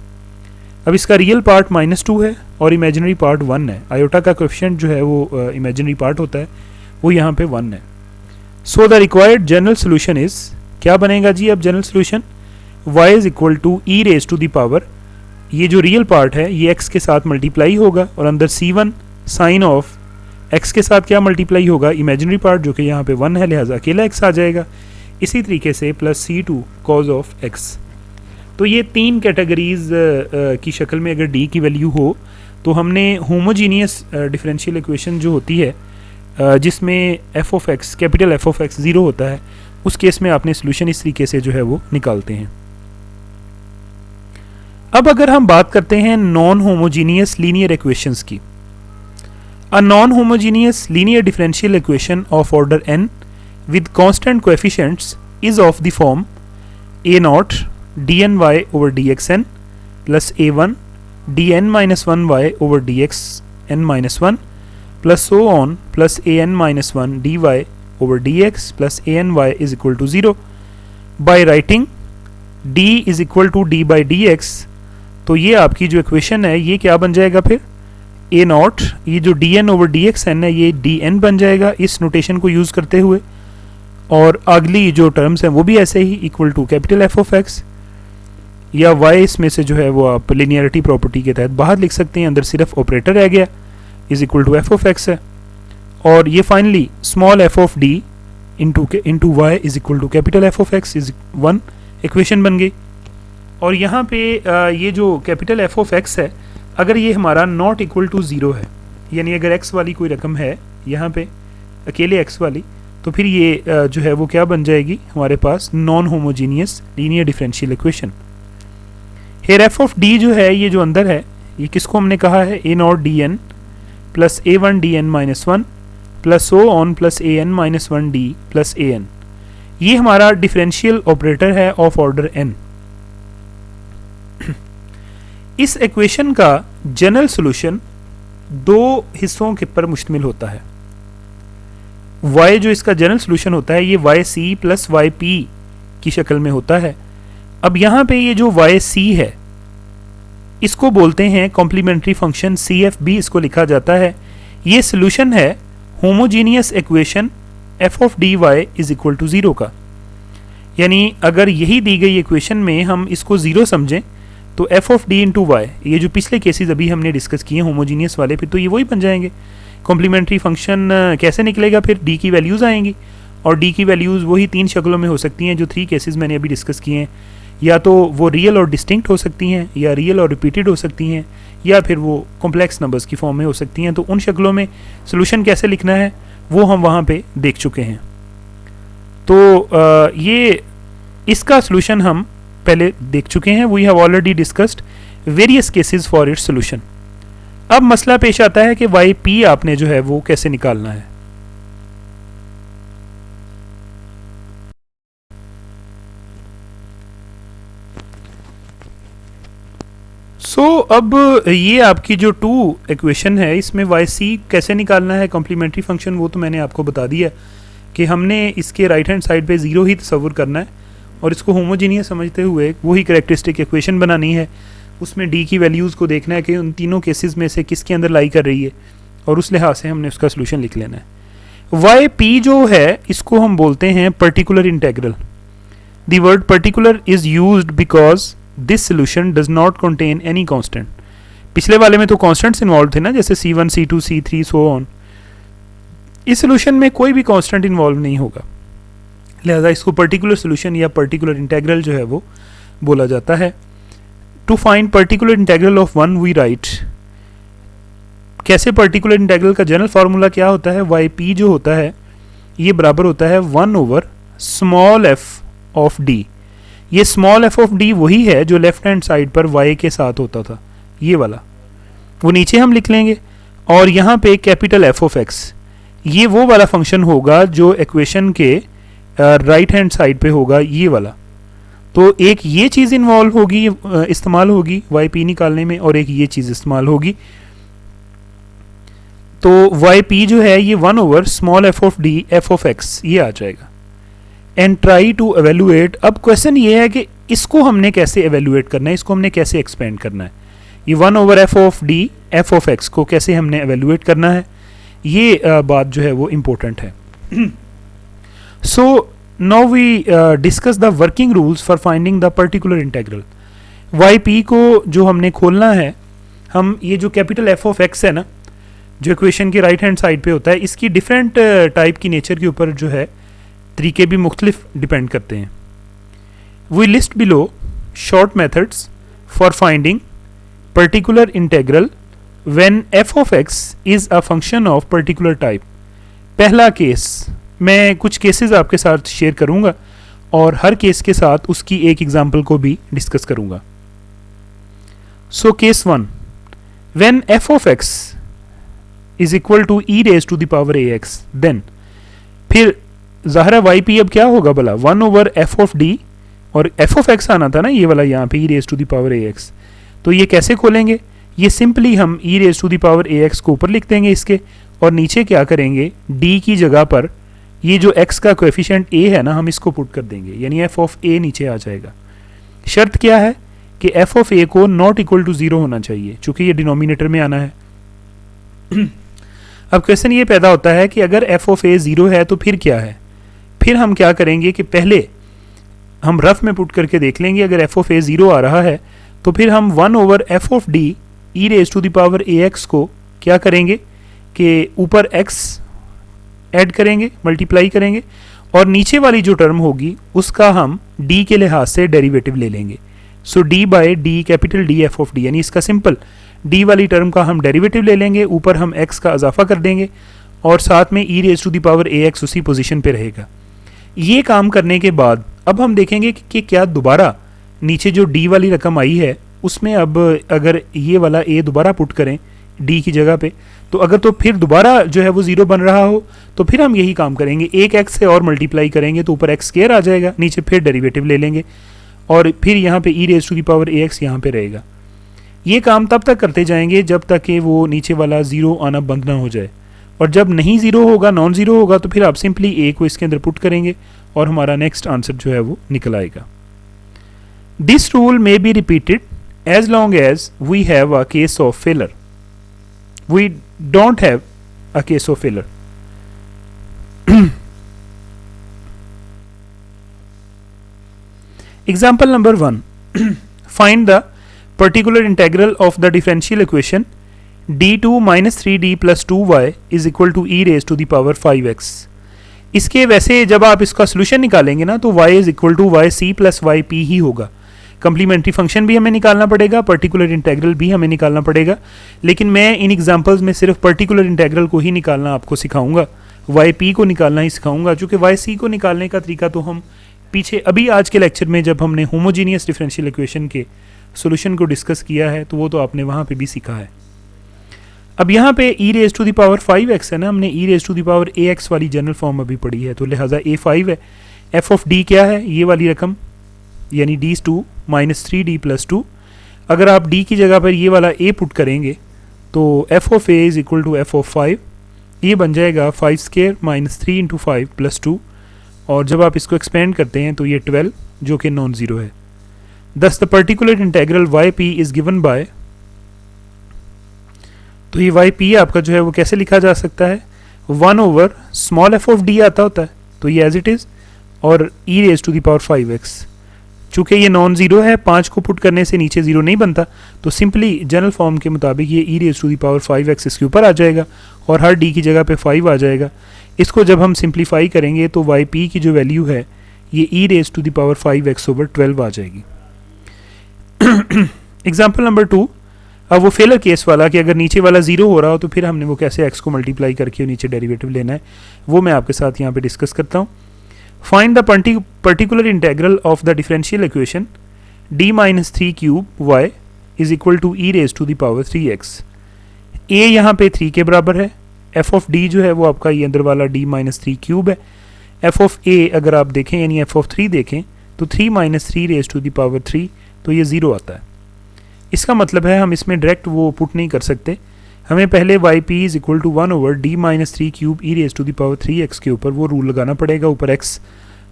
अब इसका रियल पार्ट -2 है और इमेजिनरी पार्ट 1 है। आयोटा का कोएफिशिएंट जो है वो इमेजिनरी पार्ट होता है, वो यहाँ पे 1 है। So the required general solution is, क्या बनेगा जी अब general solution, y is equal to E raise to the power, ये जो रियल पार्ट है ये x के साथ मल्टीप्लाई होगा और अंदर c1 साइन ऑफ x के साथ क्या मल्टीप्लाई होगा, इमेजिनरी पार्ट जो कि यहाँ पे 1 है लिहाजा अकेला x आ जाएगा। इसी तरीके से plus c2 cause of x। तो ये 3 कैटेगरीज की शक्ल में अगर d की वैल्यू हो तो हमने होमोजीनियस डिफरेंशियल इक्वेशन जो होती है जिसमें f of x capital f of x 0 होता है, उस केस में आपने सोल्यूशन इस तरीके से जो है वो निकालते हैं। अब अगर हम बात करते हैं नॉन होमोजीनियस लीनियर इक्वेशंस की, a non homogeneous linear differential equation of order n with constant coefficients is of the form a0 dny over dxn plus a1 dn minus 1y over dxn minus 1 plus so on plus an minus 1 dy over dx plus any is equal to 0 by writing d is equal to d by dx। तो ये आपकी जो equation है ये क्या बन जाएगा फिर, a0 ये जो dn over dxn है ये dn बन जाएगा इस नोटेशन को यूज़ करते हुए, और अगली जो टर्म्स हैं वो भी ऐसे ही equal to capital F of X या वाई, इसमें से जो है वो आप लिनियरिटी प्रॉपर्टी के तहत बाहर लिख सकते हैं, अंदर सिर्फ ऑपरेटर रह गया is equal to F of x है। और ये finally small F of D into Y is equal to capital F of X is 1 equation बन गई। और यहाँ पे ये जो कैपिटल एफ ऑफ एक्स है अगर ये हमारा नॉट इक्वल टू 0 है, यानी अगर एक्स वाली कोई रकम है यहाँ पे अकेले एक्स वाली, तो फिर ये जो है वो क्या बन जाएगी हमारे पास non homogeneous linear differential equation. Here F of D जो है ये जो अंदर है ये किसको हमने कहा है, A not D N plus A one D N minus 1 plus so on plus A N minus 1 D plus A N. ये हमारा डिफरेंशियल ऑपरेटर है ऑफ ऑर्डर एन। इस इक्वेशन का जनरल सॉल्यूशन 2 हिस्सों के पर मुश्तमिल होता है। y जो इसका जनरल सॉल्यूशन होता है ये वाई सी प्लस वाई पी की शक्ल में होता है। अब यहाँ पे ये जो वाई सी है इसको बोलते हैं complementary function C F B, इसको लिखा जाता है। ये सॉल्यूशन है homogeneous equation F of D Y is equal to 0 का। यानी अगर यही दी गई इक्वेशन में हम इसको 0 समझें तो F of D into Y, ये जो पिछले केसेस अभी हमने डिस्कस किए होमोजीनियस वाले, फिर तो ये वही बन जाएंगे। कॉम्प्लीमेंट्री फंक्शन कैसे निकलेगा, फिर डी की वैल्यूज़ आएंगी और डी की वैल्यूज़ वही 3 शक्लों में हो सकती हैं जो 3 केसेस मैंने अभी डिस्कस किए हैं। या तो वो रियल और डिस्टिंक्ट हो सकती हैं, या रियल और रिपीटेड हो सकती हैं, या फिर वो कॉम्प्लेक्स नंबर्स की फॉर्म में हो सकती हैं। तो उन शक्लों में सोल्यूशन कैसे लिखना है वो हम वहाँ पे देख चुके हैं। तो ये इसका सोल्यूशन हम पहले देख चुके हैं, we have already discussed various cases for its solution. अब मसला पेश आता है कि वाई पी आपने जो है वो कैसे निकालना है। अब ये आपकी जो टू इक्वेशन है इसमें वाई सी कैसे निकालना है कॉम्प्लीमेंट्री फंक्शन, वो तो मैंने आपको बता दिया कि हमने इसके राइट हैंड साइड पे ज़ीरो ही तस्वुर करना है और इसको होमोजीनियस समझते हुए वही कैरेक्टरिस्टिक इक्वेशन बनानी है। उसमें डी की वैल्यूज़ को देखना है कि उन तीनों केसेस में से किसके अंदर लाई कर रही है और उस लिहाज से हमने उसका सोल्यूशन लिख लेना है। वाई पी जो है इसको हम बोलते हैं particular integral. The word particular is used because this solution does not contain any constant. पिछले वाले में तो कांस्टेंट्स इन्वॉल्व थे ना, जैसे C1 C2 C3 so on. इस सोल्यूशन में कोई भी कांस्टेंट इन्वॉल्व नहीं होगा, लिहाजा इसको पर्टिकुलर सोल्यूशन या पर्टिकुलर इंटेग्रल जो है वो बोला जाता है। To find particular integral of one we write, कैसे पर्टिकुलर इंटेग्रल का जनरल फार्मूला क्या होता है, वाई पी जो होता है ये बराबर होता है 1/(f) ऑफ डी। ये स्मॉल एफ ऑफ डी वही है जो लेफ्ट हैंड साइड पर y के साथ होता था, ये वाला, वो नीचे हम लिख लेंगे। और यहाँ पे कैपिटल एफ ऑफ एक्स, ये वो वाला फंक्शन होगा जो इक्वेशन के राइट हैंड साइड पे होगा, ये वाला। तो एक ये चीज़ इन्वॉल्व होगी, इस्तेमाल होगी वाई पी निकालने में, और एक ये चीज़ इस्तेमाल होगी। तो वाई पी जो है ये 1/(f of d f of x) ये आ जाएगा। एंड ट्राई टू एवेलुएट, अब क्वेश्चन ये है कि इसको हमने कैसे एवेलुएट करना है, इसको हमने कैसे एक्सपेंड करना है। ये 1/(f of d f of x) को कैसे हमने एवेलुएट करना है, ये बात जो है वो इम्पोर्टेंट है। So now we discuss the working rules for finding the particular integral. Y P को जो हमने खोलना है, हम ये जो कैपिटल एफ ऑफ एक्स है ना, जो इक्वेशन के राइट हैंड साइड पे होता है, इसकी डिफरेंट टाइप की नेचर के ऊपर जो है तरीके भी मुख्तलिफ डिपेंड करते हैं। We list below short methods for finding particular integral when F of X is a function of particular type. पहला केस, मैं कुछ केसेस आपके साथ शेयर करूंगा और हर केस के साथ उसकी एक एग्जांपल को भी डिस्कस करूंगा। So case 1, when F of X is equal to e raised to the power ax, then फिर ज़ाहिर है वाई पी अब क्या होगा भला, 1/(f of d) और f of x आना था ना ये वाला यहाँ पे e raised to the power ax। तो ये कैसे खोलेंगे, ये सिंपली हम e raised to the power ax को ऊपर लिख देंगे इसके, और नीचे क्या करेंगे, d की जगह पर ये जो x का कोएफिशिएंट a है ना, हम इसको पुट कर देंगे, यानी f of a नीचे आ जाएगा। शर्त क्या है कि f of a को नॉट इक्वल टू 0 होना चाहिए, चूँकि ये डिनोमिनेटर में आना है। अब क्वेश्चन ये पैदा होता है कि अगर f of a 0 है तो फिर क्या है। फिर हम क्या करेंगे कि पहले हम रफ में पुट करके देख लेंगे, अगर f of a 0 आ रहा है तो फिर हम 1/(f of d e raised to the power ax को क्या करेंगे कि ऊपर x ऐड करेंगे, मल्टीप्लाई करेंगे, और नीचे वाली जो टर्म होगी उसका हम d के लिहाज से डेरिवेटिव ले लेंगे। सो d by D capital D f of d, यानी इसका सिंपल d वाली टर्म का हम डेरिवेटिव ले लेंगे, ऊपर हम x का इजाफा कर देंगे और साथ में e raised to the power ax उसी पोजीशन पे रहेगा। ये काम करने के बाद अब हम देखेंगे कि क्या दोबारा नीचे जो d वाली रकम आई है उसमें अब अगर ये वाला a दोबारा पुट करें d की जगह पे, तो अगर तो फिर दोबारा जो है वो 0 बन रहा हो तो फिर हम यही काम करेंगे, एक x से और मल्टीप्लाई करेंगे तो ऊपर x² आ जाएगा, नीचे फिर डेरिवेटिव ले लेंगे और फिर यहाँ पे e raised to the power ax यहाँ पे रहेगा। ये काम तब तक करते जाएंगे जब तक कि वो नीचे वाला 0 आना बंद ना हो जाए, और जब नहीं 0 होगा, नॉन 0 होगा, तो फिर आप सिंपली a को इसके अंदर पुट करेंगे और हमारा नेक्स्ट आंसर जो है वो निकल आएगा। This rule may be repeated as long as we have a case of failure. We don't have a case of failure. Example number 1, find the particular integral of the differential equation d2 minus 3d plus 2y is equal to e raised to the power 5x। इसके वैसे जब आप इसका solution निकालेंगे ना तो y is equal to Y C plus Y P ही होगा। कम्प्लीमेंट्री फंक्शन भी हमें निकालना पड़ेगा, पर्टिकुलर इंटेग्रल भी हमें निकालना पड़ेगा, लेकिन मैं इन एग्जांपल्स में सिर्फ पर्टिकुलर इंटेग्रल को ही निकालना आपको सिखाऊंगा, वाई पी को निकालना ही सिखाऊंगा, चूँकि वाई सी को निकालने का तरीका तो हम पीछे अभी आज के लेक्चर में जब हमने होमोजीनियस डिफरेंशियल इक्वेशन के सॉल्यूशन को डिस्कस किया है तो वो तो आपने वहाँ पे भी सीखा है। अब यहाँ पे e raise to the power 5x है ना, हमने e raise to the power ax वाली जनरल फॉर्म अभी पढ़ी है, तो लिहाजा a5 है। f ऑफ d क्या है, ये वाली रकम यानी d2 माइनस 3d प्लस 2। अगर आप d की जगह पर ये वाला a पुट करेंगे तो f of a is equal to f of 5, ये बन जाएगा 5 स्क्वायर माइनस 3 इंटू 5 प्लस 2, और जब आप इसको एक्सपेंड करते हैं तो ये 12 जो कि नॉन ज़ीरो है। Thus the particular integral Y P is given by, तो ये वाई पी आपका जो है वो कैसे लिखा जा सकता है, 1 over small F of D आता होता है, तो ये एज इट इज़, और ई raise to the power 5x। चूँकि ये नॉन ज़ीरो है, 5 को पुट करने से नीचे ज़ीरो नहीं बनता, तो सिंपली जनरल फॉर्म के मुताबिक ये E raise to the power 5x इसके ऊपर आ जाएगा और हर डी की जगह पे 5 आ जाएगा। इसको जब हम सिंप्लीफाई करेंगे तो वाई पी की जो वैल्यू है ये E raise to the power 5x over 12 आ जाएगी। एग्जाम्पल नंबर 2, अब वो फेलर केस वाला कि अगर नीचे वाला ज़ीरो हो रहा हो तो फिर हमने वो कैसे x को मल्टीप्लाई करके नीचे डेरिवेटिव लेना है, वो मैं आपके साथ यहाँ पे डिस्कस करता हूँ। Find the particular integral of the differential equation d minus 3 cube y is equal to E raise to the power 3x। a यहाँ पे 3 के बराबर है, f ऑफ d जो है वो आपका ये अंदर वाला d माइनस 3 क्यूब है। f ऑफ a अगर आप देखें यानी f ऑफ 3 देखें तो 3 minus 3 raise to the power 3, तो ये ज़ीरो आता है। इसका मतलब है हम इसमें डायरेक्ट वो पुट नहीं कर सकते, हमें पहले Y P is equal to 1 over D minus 3 cube E raise to the power 3x के ऊपर वो रूल लगाना पड़ेगा। ऊपर x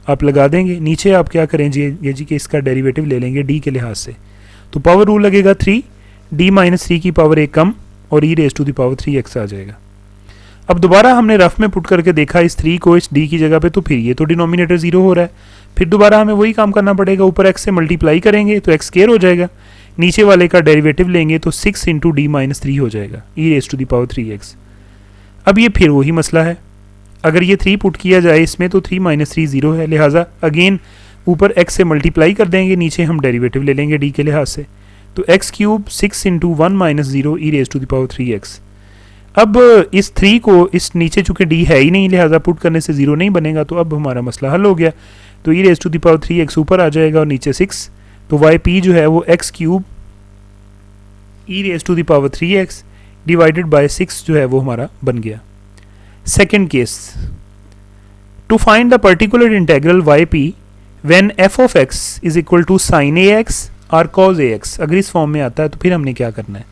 आप लगा देंगे, नीचे आप क्या करेंगे ये जी कि इसका डेरिवेटिव ले लेंगे d के लिहाज से, तो पावर रूल लगेगा 3, d माइनस 3 की पावर 1 कम और ई raise to the power 3x आ जाएगा। अब दोबारा हमने रफ में पुट करके देखा इस 3 को इस d की जगह पे, तो फिर ये तो डिनोमिनेटर ज़ीरो हो रहा है, फिर दोबारा हमें वही काम करना पड़ेगा, ऊपर x से मल्टीप्लाई करेंगे तो x स्क्वायर हो जाएगा, नीचे वाले का डेरिवेटिव लेंगे तो 6 इंटू डी माइनस 3 हो जाएगा e raise to the power 3x। अब ये फिर वही मसला है, अगर ये 3 पुट किया जाए इसमें तो 3 माइनस 3 ज़ीरो है, लिहाजा अगेन ऊपर x से मल्टीप्लाई कर देंगे, नीचे हम डेरिवेटिव ले लेंगे d के लिहाज से, तो x cube 6 into 1 minus 0 E raise to the power 3x। अब इस 3 को इस नीचे चूँकि d है ही नहीं, लिहाजा पुट करने से ज़ीरो नहीं बनेगा, तो अब हमारा मसला हल हो गया, तो e raise to the power 3x ऊपर आ जाएगा और नीचे 6, तो वाई पी जो है वो x cube E raise to the power 3x divided by 6 जो है वो हमारा बन गया। Second case, to find the particular integral Y P when F of x is equal to sine ax और कॉज ax, अगर इस फॉर्म में आता है तो फिर हमने क्या करना है,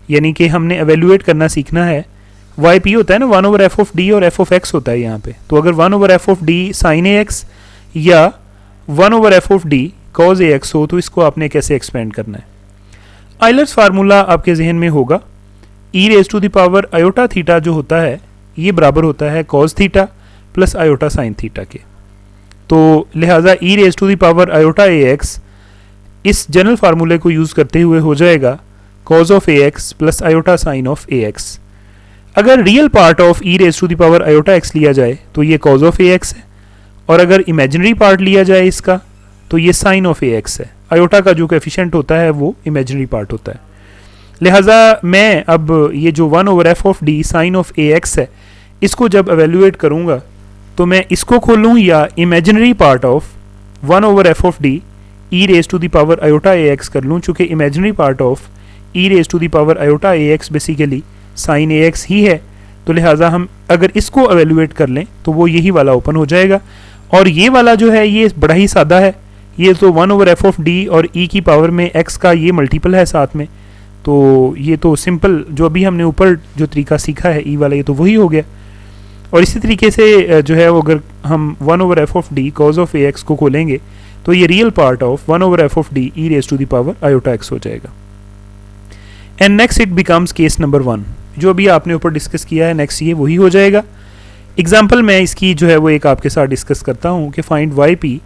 यानी कि हमने एवेल्यूएट करना सीखना है। वाई पी होता है ना 1 ओवर एफ ऑफ डी और एफ ऑफ एक्स होता है यहाँ पे, तो अगर 1 over F of D sine ax या 1 over F of D cos ax हो तो इसको आपने कैसे एक्सपेंड करना है। आइलर्स फार्मूला आपके जहन में होगा, e raise to the power iota theta जो होता है ये बराबर होता है cos theta plus iota sine theta के, तो लिहाजा e raise to the power iota ax इस जनरल फार्मूले को यूज़ करते हुए हो जाएगा cos of ax plus iota sine of ax। अगर real part of e raise to the power iota x लिया जाए तो ये कॉज ऑफ ax है, और अगर इमेजिनरी पार्ट लिया जाए इसका तो ये साइन ऑफ ax है। आयोटा का जो कोएफिशिएंट होता है वो इमेजिनरी पार्ट होता है, लिहाजा मैं अब ये जो 1 over F of D sine of ax है इसको जब एवेल्यूएट करूँगा तो मैं इसको खोलूँ या imaginary part of 1 over F of D e raise to the power iota ax कर लूँ, चूँकि imaginary part of e raise to the power iota ax basically sine ax ही है, तो लिहाजा हम अगर इसको एवेल्यूएट कर लें तो वो यही वाला ओपन हो जाएगा, और ये वाला जो है ये बड़ा ही सादा है, ये तो 1 ओवर एफ ऑफ डी और ई की पावर में x का ये मल्टीपल है साथ में, तो ये तो सिंपल जो अभी हमने ऊपर जो तरीका सीखा है ई वाला ये तो वही हो गया। और इसी तरीके से जो है वो अगर हम 1 over F of D cos of ax को खोलेंगे तो ये real part of 1 over F of D e raise to the power iota x हो जाएगा। And next it becomes case number 1, जो अभी आपने ऊपर डिस्कस किया है नेक्स्ट ये वही हो जाएगा। एग्जाम्पल मैं इसकी जो है वो एक आपके साथ डिस्कस करता हूँ कि find y P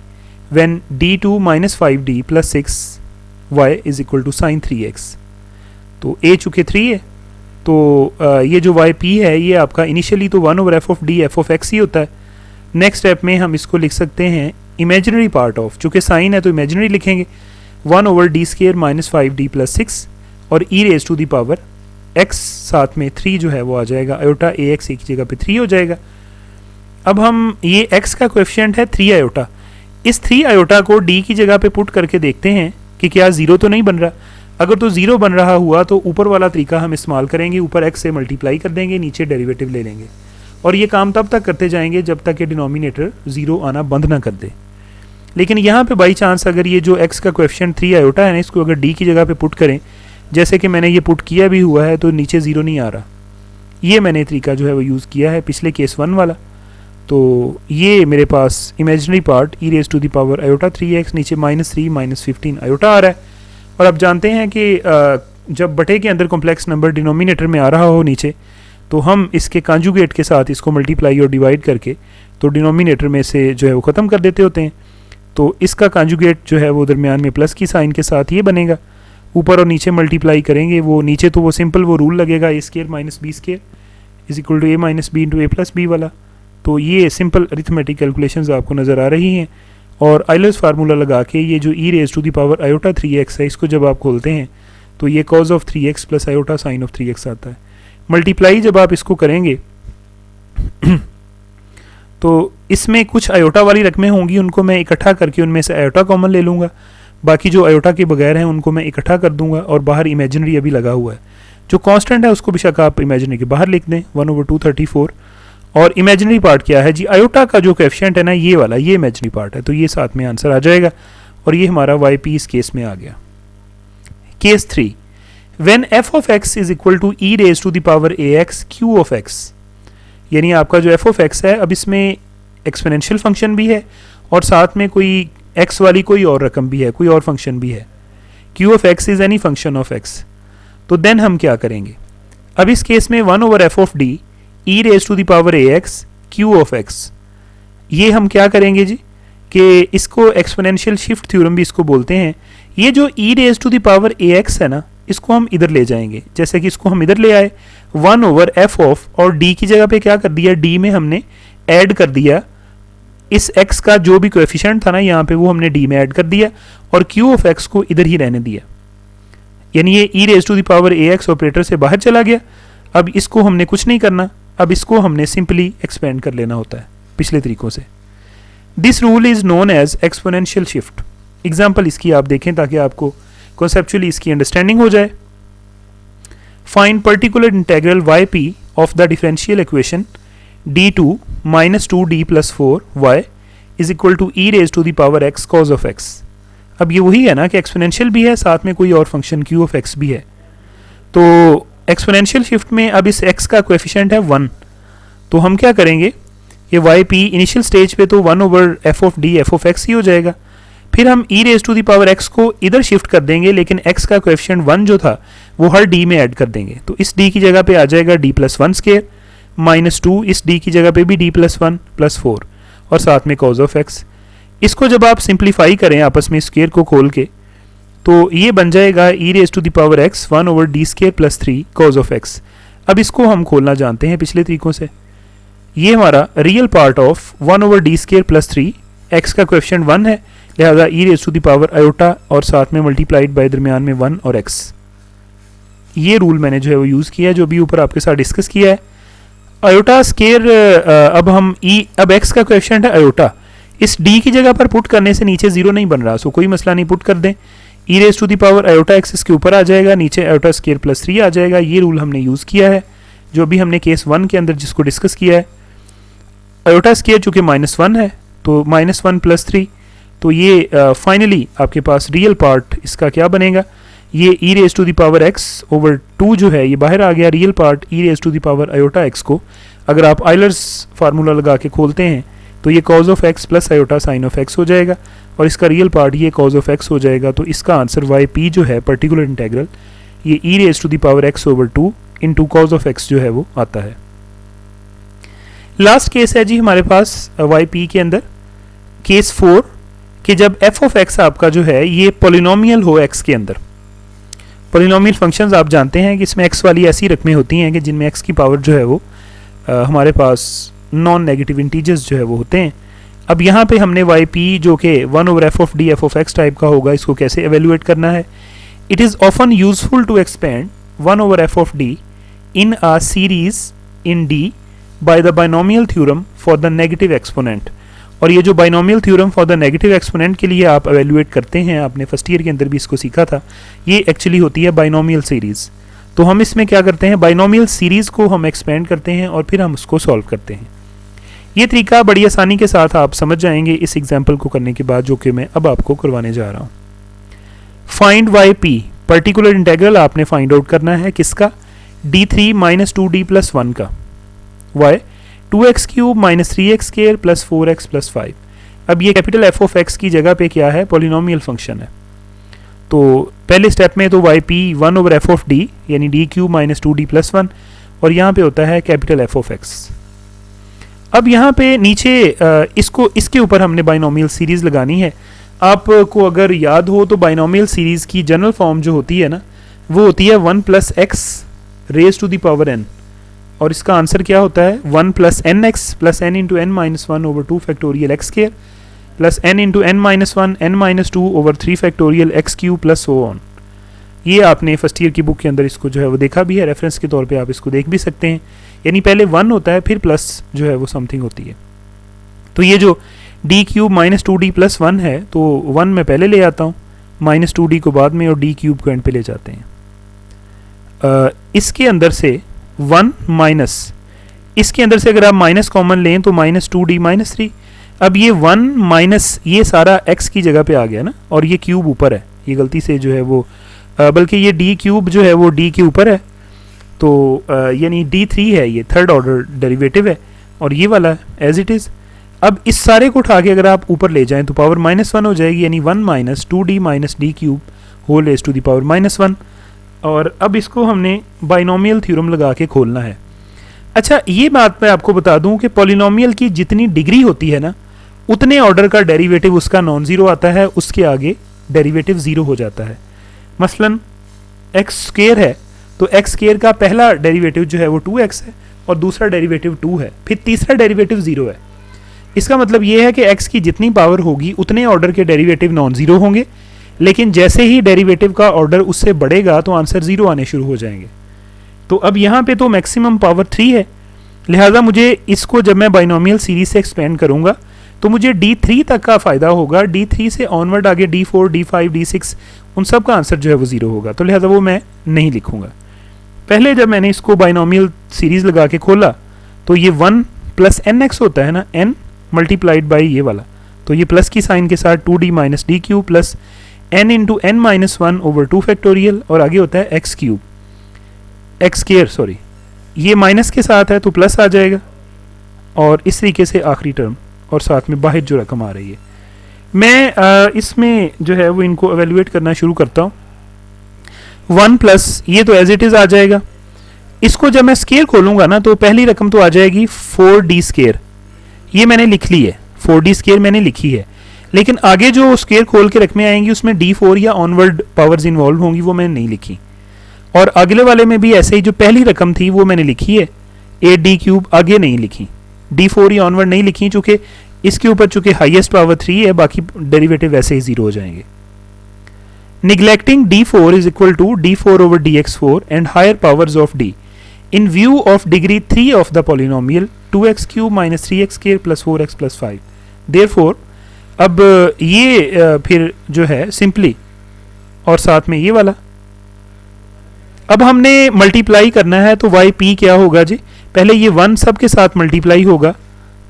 when d2 minus 5d plus 6y is equal to sine 3x। तो a चुके 3 है, तो ये जो वाई पी है ये आपका इनिशियली तो 1 over F of D f of x ही होता है। नेक्स्ट स्टेप में हम इसको लिख सकते हैं इमेजिनरी पार्ट ऑफ, चूँकि साइन है तो इमेजिनरी लिखेंगे 1 over D square minus 5d plus 6 और ई raise to the power x साथ में 3 जो है वो आ जाएगा, आयोटा ax एक जगह पे 3 हो जाएगा। अब हम ये x का कोएफिशिएंट है 3 आयोटा, इस 3 आयोटा को डी की जगह पे पुट करके देखते हैं कि क्या 0 तो नहीं बन रहा। अगर तो 0 बन रहा हुआ तो ऊपर वाला तरीका हम इस्तेमाल करेंगे, ऊपर x से मल्टीप्लाई कर देंगे, नीचे डेरिवेटिव ले लेंगे और ये काम तब तक करते जाएंगे जब तक कि डिनोमिनेटर 0 आना बंद ना कर दे। लेकिन यहाँ पे बाई चांस अगर ये जो x का कोएफिशिएंट 3 आयोटा है ना, इसको अगर d की जगह पे पुट करें, जैसे कि मैंने ये पुट किया भी हुआ है, तो नीचे 0 नहीं आ रहा। ये मैंने तरीका जो है वो यूज़ किया है पिछले केस 1 वाला। तो ये मेरे पास imaginary part e raise to the power iota 3x, नीचे -3 -15 आयोटा आ रहा है। और अब जानते हैं कि जब बटे के अंदर कॉम्प्लेक्स नंबर डिनोमिनेटर में आ रहा हो नीचे, तो हम इसके कॉन्जुगेट के साथ इसको मल्टीप्लाई और डिवाइड करके तो डिनोमिनेटर में से जो है वो ख़त्म कर देते होते हैं। तो इसका कॉन्जुगेट जो है वो दरमियान में प्लस की साइन के साथ ये बनेगा। ऊपर और नीचे मल्टीप्लाई करेंगे, वो नीचे तो वो सिंपल वो रूल लगेगा a square minus b square is equal to a minus b into a plus b वाला। तो ये सिंपल अरिथमेटिक कैलकुलेशंस आपको नज़र आ रही हैं। और आइलर्स फार्मूला लगा के ये जो e raise to the power iota 3x है, इसको जब आप खोलते हैं तो ये cos of 3x plus iota sine of 3x आता है। मल्टीप्लाई जब आप इसको करेंगे तो इसमें कुछ आयोटा वाली रकमें होंगी, उनको मैं इकट्ठा करके उनमें से आयोटा कॉमन ले लूँगा, बाकी जो आयोटा के बगैर हैं उनको मैं इकट्ठा कर दूंगा और बाहर इमेजिनरी अभी लगा हुआ है। जो कांस्टेंट है उसको बेशक आप इमेजिनरी के बाहर लिख दें 1/234। और इमेजिनरी पार्ट क्या है जी, आयोटा का जो कोएफिशिएंट है ना, ये वाला, ये इमेजिनरी पार्ट है, तो ये साथ में आंसर आ जाएगा और ये हमारा yp इस केस में आ गया। Case 3, when f of x is equal to e raise to the power ax q of x, यानी आपका जो f ऑफ x है, अब इसमें एक्सपोनेंशियल फंक्शन भी है और साथ में कोई x वाली कोई और रकम भी है, कोई और फंक्शन भी है। q of x is any function of x। तो देन हम क्या करेंगे, अब इस केस में 1/f of d e raise to the power ax q of x, ये हम क्या करेंगे जी कि इसको एक्सपोनेंशियल शिफ्ट थ्योरम भी इसको बोलते हैं। ये जो e raise to the power ax है ना, इसको हम इधर ले जाएंगे, जैसे कि इसको हम इधर ले आए 1/f ऑफ, और d की जगह पे क्या कर दिया, d में हमने ऐड कर दिया इस x का जो भी कोएफिशिएंट था ना यहाँ पे, वो हमने d में ऐड कर दिया और q ऑफ x को इधर ही रहने दिया। यानी ये e raise to the power ax operator से बाहर चला गया। अब इसको हमने कुछ नहीं करना, अब इसको हमने सिंपली एक्सपेंड कर लेना होता है पिछले तरीकों से। This rule is known as exponential shift. Example इसकी आप देखें ताकि आपको कॉन्सेप्चुअली इसकी अंडरस्टैंडिंग हो जाए। Find particular integral yp of the differential equation d2 minus 2d plus 4y is equal to e raise to the power x cos of x। अब ये वही है ना कि एक्सपोनेंशियल भी है, साथ में कोई और फंक्शन q ऑफ x भी है। तो एक्सपोनेंशियल शिफ्ट में अब इस x का कोएफिशिएंट है 1, तो हम क्या करेंगे, ये yp इनिशियल स्टेज पे तो 1/f of d f of x ही हो जाएगा। फिर हम e raise to the power x को इधर शिफ्ट कर देंगे, लेकिन x का कोएफिशिएंट 1 जो था वो हर d में ऐड कर देंगे। तो इस d की जगह पे आ जाएगा d प्लस 1 स्केयर माइनस 2, इस d की जगह पे भी d प्लस 1 प्लस 4 और साथ में कॉज ऑफ x। इसको जब आप सिंप्लीफाई करें आपस में स्केयर को खोल के, तो ये बन जाएगा e raise to the power x 1/d square plus 3 cos of x। अब इसको हम खोलना जानते हैं पिछले तरीकों से। ये हमारा real part of 1/d square plus 3, x का कोएफिशिएंट 1 है, लिहाजा e raise to the power iota और साथ में मल्टीप्लाइड बाय दरमियान में 1 और x। ये रूल मैंने जो है वो यूज़ किया है, जो भी ऊपर आपके साथ डिस्कस किया है। आयोटा स्केयर, अब हम अब x का कोएफिशिएंट है आयोटा, इस d की जगह पर पुट करने से नीचे 0 नहीं बन रहा, सो कोई मसला नहीं, पुट कर दें। e raise to the power iota x इसके ऊपर आ जाएगा, नीचे आयोटा स्केयर प्लस 3 आ जाएगा। ये रूल हमने यूज़ किया है जो भी हमने केस 1 के अंदर जिसको डिस्कस किया है। आयोटा स्केयर चूँकि -1 है तो -1 प्लस 3, तो ये फाइनली आपके पास रियल पार्ट इसका क्या बनेगा, ये e raise to the power x over 2 जो है ये बाहर आ गया। Real part e raise to the power iota x को अगर आप आइलर्स फार्मूला लगा के खोलते हैं तो ये cos of x plus iota sine of x हो जाएगा और इसका रियल पार्ट ये कॉज ऑफ x हो जाएगा। तो इसका आंसर yp जो है पर्टिकुलर इंटेग्रल, ये e raise to the power x over 2 into cos of x जो है वो आता है। लास्ट केस है जी हमारे पास yp के अंदर, केस 4, कि जब f ऑफ x आपका जो है ये पोलिनोमियल हो x के अंदर। पोलिनोमियल फंक्शंस आप जानते हैं कि इसमें x वाली ऐसी रकमें होती हैं कि जिनमें x की पावर जो है वो हमारे पास नॉन नेगेटिव इंटीजर्स जो है वो होते हैं। अब यहाँ पे हमने yp जो कि 1/f of d f of x type का होगा, इसको कैसे एवेल्युएट करना है। It is often useful to expand 1/f of d in a series in d by the binomial theorem for the negative exponent, और ये जो binomial theorem for the negative exponent के लिए आप एवेल्युएट करते हैं, आपने फर्स्ट ईयर के अंदर भी इसको सीखा था, ये एक्चुअली होती है बाइनोमियल सीरीज़। तो हम इसमें क्या करते हैं, बाइनोमियल सीरीज़ को हम एक्सपेंड करते हैं और फिर हम उसको सॉल्व करते हैं। ये तरीका बड़ी आसानी के साथ आप समझ जाएंगे इस एग्जाम्पल को करने के बाद, जो कि मैं अब आपको करवाने जा रहा हूँ। Find y p, particular integral आपने फाइंड आउट करना है किसका, d3 माइनस 2d प्लस 1 का, y 2x cube minus 3x square plus 4x plus 5। अब ये कैपिटल f ऑफ x की जगह पे क्या है, पॉलिनोमियल फंक्शन है। तो पहले स्टेप में तो y p 1 over f of d यानी d cube minus 2d plus 1, और यहाँ पे होता है कैपिटल f ऑफ x। अब यहाँ पे नीचे इसके ऊपर हमने बाइनोमियल सीरीज़ लगानी है। आपको अगर याद हो तो बाइनोमियल सीरीज़ की जनरल फॉर्म जो होती है ना, वो होती है 1 plus x raise to the power n, और इसका आंसर क्या होता है 1 plus n x plus n into n minus 1 over 2 factorial x square plus n into n minus 1 n minus 2 over 3 factorial x cube plus so on. ये आपने first year की book के अंदर इसको जो है वो देखा भी है, रेफरेंस के तौर पे आप इसको देख भी सकते हैं। यानी पहले 1 होता है, फिर प्लस जो है वो समथिंग होती है। तो ये जो D cube minus 2d plus 1 है, तो 1 मैं पहले ले आता हूँ, माइनस 2d को बाद में, और डी क्यूब को एंड पे ले जाते हैं। इसके अंदर से 1 माइनस, इसके अंदर से अगर आप माइनस कॉमन लें तो माइनस 2d माइनस 3। अब ये 1 माइनस ये सारा x की जगह पे आ गया ना, और ये क्यूब ऊपर है, ये गलती से जो है वो बल्कि ये d क्यूब जो है वो d के ऊपर है, तो यानी d3 है, ये थर्ड ऑर्डर डेरिवेटिव है, और ये वाला एज इट इज़। अब इस सारे को उठा के अगर आप ऊपर ले जाएं तो पावर -1 हो जाएगी, यानी 1 minus 2d minus D cube whole raise to the power -1। और अब इसको हमने बाइनोमियल थ्योरम लगा के खोलना है। अच्छा, ये बात मैं आपको बता दूं कि पॉलिनोमियल की जितनी डिग्री होती है ना, उतने ऑर्डर का डेरिवेटिव उसका नॉन ज़ीरो आता है, उसके आगे डेरिवेटिव ज़ीरो हो जाता है। मसलन एक्स स्क्वायर है, तो एक्स स्क्वायर का पहला डेरिवेटिव जो है वो 2x है, और दूसरा डेरिवेटिव 2 है, फिर तीसरा डेरिवेटिव 0 है। इसका मतलब ये है कि x की जितनी पावर होगी उतने ऑर्डर के डेरिवेटिव नॉन ज़ीरो होंगे, लेकिन जैसे ही डेरिवेटिव का ऑर्डर उससे बढ़ेगा तो आंसर 0 आने शुरू हो जाएंगे। तो अब यहाँ पे तो मैक्सिमम पावर 3 है, लिहाजा मुझे इसको जब मैं बाइनोमियल सीरीज से एक्सपेंड करूँगा तो मुझे d3 तक का फ़ायदा होगा। d3 से ऑनवर्ड आगे d4, d5, d6 उन सब का आंसर जो है वो 0 होगा, तो लिहाजा वो मैं नहीं लिखूँगा। पहले जब मैंने इसको बाइनोमियल सीरीज़ लगा के खोला तो ये 1 प्लस एन एक्स होता है ना, n मल्टीप्लाइड बाई ये वाला, तो ये प्लस की साइन के साथ 2d minus D cube plus n into n minus 1 over 2 factorial, और आगे होता है x cube, x square sorry, ये माइनस के साथ है तो प्लस आ जाएगा, और इस तरीके से आखिरी टर्म, और साथ में बाहर जो रकम आ रही है। मैं इसमें जो है वो इनको एवेल्युएट करना शुरू करता हूँ। 1 प्लस ये तो एज इट इज़ आ जाएगा। इसको जब मैं स्केयर खोलूँगा ना तो पहली रकम तो आ जाएगी 4d स्केयर, ये मैंने लिख ली है, 4d स्केयर मैंने लिखी है, लेकिन आगे जो स्केयर खोल के रकमें आएंगी उसमें d4 या ऑनवर्ड पावर्स इन्वॉल्व होंगी, वो मैंने नहीं लिखी। और अगले वाले में भी ऐसे ही, जो पहली रकम थी वो मैंने लिखी है, 8d क्यूब आगे नहीं लिखी, d4 या ऑनवर्ड नहीं लिखी, चूँकि इसके ऊपर चूँकि हाईएस्ट पावर 3 है, बाकी डेरिवेटिव वैसे ही 0 हो जाएंगे। Neglecting d4 is equal to d4 over dx4 and higher powers of d in view of degree 3 of the polynomial 2x cube minus 3x square plus 4x plus 5। therefore अब ये फिर जो है सिंपली, और साथ में ये वाला अब हमने मल्टीप्लाई करना है, तो वाई पी क्या होगा जी, पहले ये 1 सब के साथ मल्टीप्लाई होगा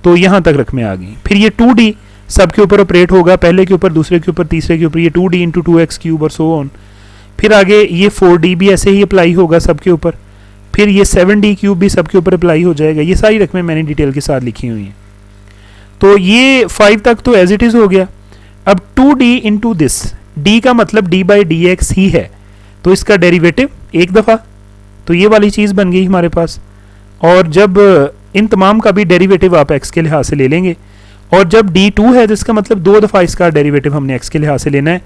तो यहाँ तक रकमें आ गई, फिर ये 2d सब के ऊपर ऑपरेट होगा, पहले के ऊपर, दूसरे के ऊपर, तीसरे के ऊपर, ये 2d इंटू 2x क्यूब और सो ऑन, फिर आगे ये 4d भी ऐसे ही अप्लाई होगा सब के ऊपर, फिर ये 7d क्यूब भी सबके ऊपर अप्लाई हो जाएगा। ये सारी रकमें मैंने डिटेल के साथ लिखी हुई हैं। तो ये 5 तक तो एज इट इज़ हो गया। अब 2d इंटू दिस, d का मतलब d बाई डी एक्स ही है, तो इसका डेरिवेटिव एक दफ़ा, तो ये वाली चीज़ बन गई हमारे पास। और जब इन तमाम का भी डेरिवेटिव आप x के लिहाज से ले लेंगे, और जब d2 है तो इसका मतलब 2 दफ़ा इसका डेरिवेटिव हमने x के लिहाज से लेना है,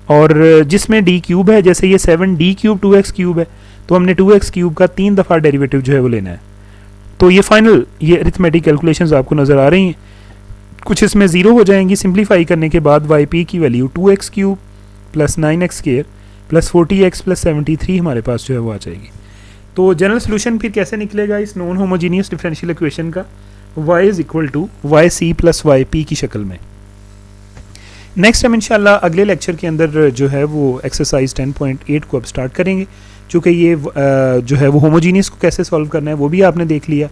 और जिसमें d क्यूब है, जैसे ये 7d क्यूब 2x क्यूब है, तो हमने 2x क्यूब का 3 दफ़ा डेरिवेटिव जो है वो लेना है। तो ये फाइनल ये अरिथमेटिक कैलकुलेशंस आपको नज़र आ रही हैं, कुछ इसमें 0 हो जाएंगी। सिंप्लीफाई करने के बाद वाई पी की value 2x cube plus 9x square plus 40x plus 73 हमारे पास जो है वो आ जाएगी। तो जनरल सोल्यूशन फिर कैसे निकलेगा इस नॉन होमोजीनियस डिफरेंशियल इक्वेशन का, y is equal to Y C plus Y P की शक्ल में। नेक्स्ट हम इंशाल्लाह अगले लेक्चर के अंदर जो है वो एक्सरसाइज 10.8 को अब स्टार्ट करेंगे। चूँकि ये जो है वो होमोजीनियस को कैसे सॉल्व करना है वो भी आपने देख लिया,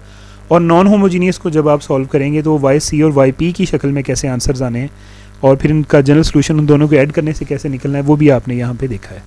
और नॉन होमोजीनियस को जब आप सॉल्व करेंगे तो वाई सी और वाई पी की शक्ल में कैसे आंसर्स आने हैं और फिर इनका जनरल सोल्यूशन उन दोनों को ऐड करने से कैसे निकलना है वो भी आपने यहाँ पे देखा है।